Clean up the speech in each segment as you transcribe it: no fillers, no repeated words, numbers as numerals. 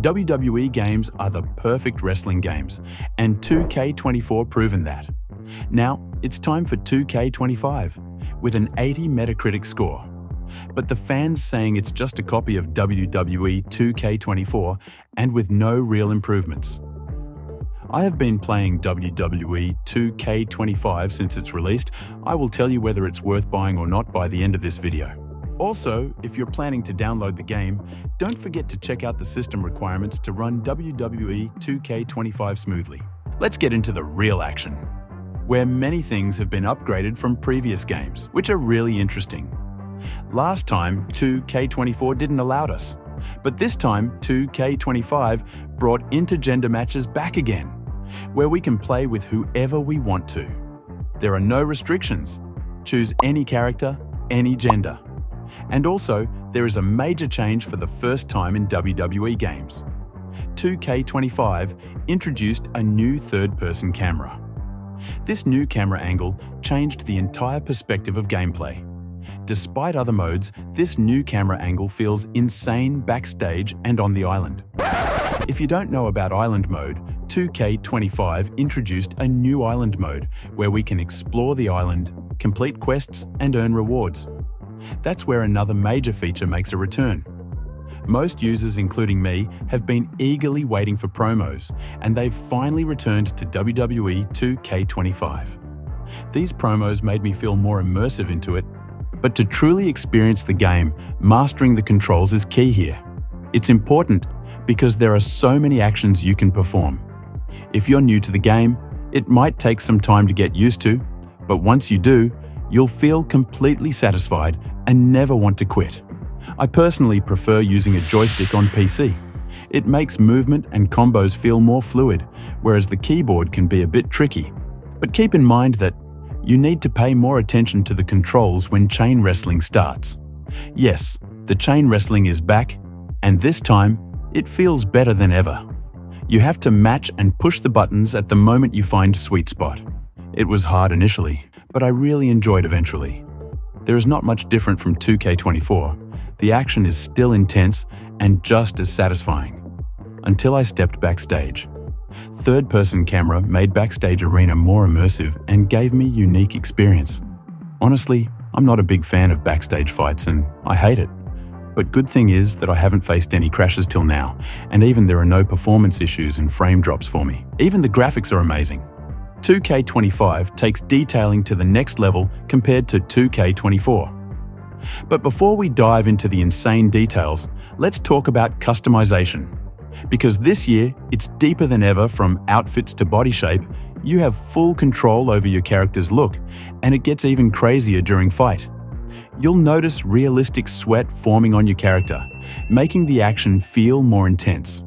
WWE games are the perfect wrestling games, and 2K24 proven that. Now, it's time for 2K25, with an 80 Metacritic score. But the fans saying it's just a copy of WWE 2K24 and with no real improvements. I have been playing WWE 2K25 since it's released. I will tell you whether it's worth buying or not by the end of this video. Also, if you're planning to download the game, don't forget to check out the system requirements to run WWE 2K25 smoothly. Let's get into the real action, where many things have been upgraded from previous games, which are really interesting. Last time, 2K24 didn't allow us, but this time 2K25 brought intergender matches back again, where we can play with whoever we want to. There are no restrictions. Choose any character, any gender. And also, there is a major change for the first time in WWE games. 2K25 introduced a new third-person camera. This new camera angle changed the entire perspective of gameplay. Despite other modes, this new camera angle feels insane backstage and on the island. If you don't know about Island Mode, 2K25 introduced a new Island Mode where we can explore the island, complete quests, and earn rewards. That's where another major feature makes a return. Most users, including me, have been eagerly waiting for promos, and they've finally returned to WWE 2K25. These promos made me feel more immersive into it, but to truly experience the game, mastering the controls is key here. It's important because there are so many actions you can perform. If you're new to the game, it might take some time to get used to, but once you do, you'll feel completely satisfied and never want to quit. I personally prefer using a joystick on PC. It makes movement and combos feel more fluid, whereas the keyboard can be a bit tricky. But keep in mind that you need to pay more attention to the controls when chain wrestling starts. Yes, the chain wrestling is back, and this time, it feels better than ever. You have to match and push the buttons at the moment you find sweet spot. It was hard initially, but I really enjoyed eventually. There is not much different from 2K24. The action is still intense and just as satisfying. Until I stepped backstage. Third-person camera made Backstage Arena more immersive and gave me unique experience. Honestly, I'm not a big fan of backstage fights and I hate it. But good thing is that I haven't faced any crashes till now, and even there are no performance issues and frame drops for me. Even the graphics are amazing. 2K25 takes detailing to the next level compared to 2K24. But before we dive into the insane details, let's talk about customization. Because this year, it's deeper than ever. From outfits to body shape, you have full control over your character's look, and it gets even crazier during fight. You'll notice realistic sweat forming on your character, making the action feel more intense.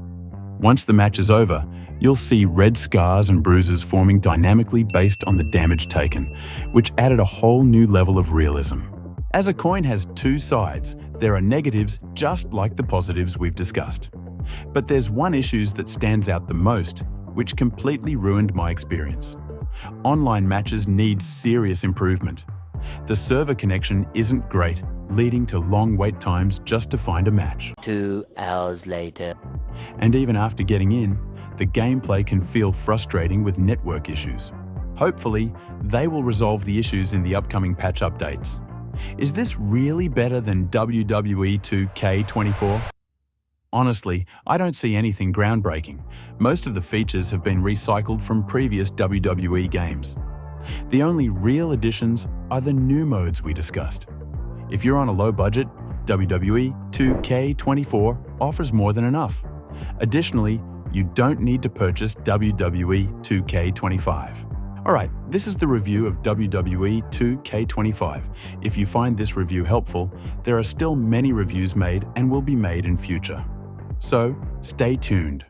Once the match is over, you'll see red scars and bruises forming dynamically based on the damage taken, which added a whole new level of realism. As a coin has two sides, there are negatives just like the positives we've discussed. But there's one issue that stands out the most, which completely ruined my experience. Online matches need serious improvement. The server connection isn't great, leading to long wait times just to find a match. 2 hours later. And even after getting in, the gameplay can feel frustrating with network issues. Hopefully, they will resolve the issues in the upcoming patch updates. Is this really better than WWE 2K24? Honestly, I don't see anything groundbreaking. Most of the features have been recycled from previous WWE games. The only real additions are the new modes we discussed. If you're on a low budget, WWE 2K24 offers more than enough. Additionally, you don't need to purchase WWE 2K25. Alright, this is the review of WWE 2K25. If you find this review helpful, there are still many reviews made and will be made in future. So, stay tuned.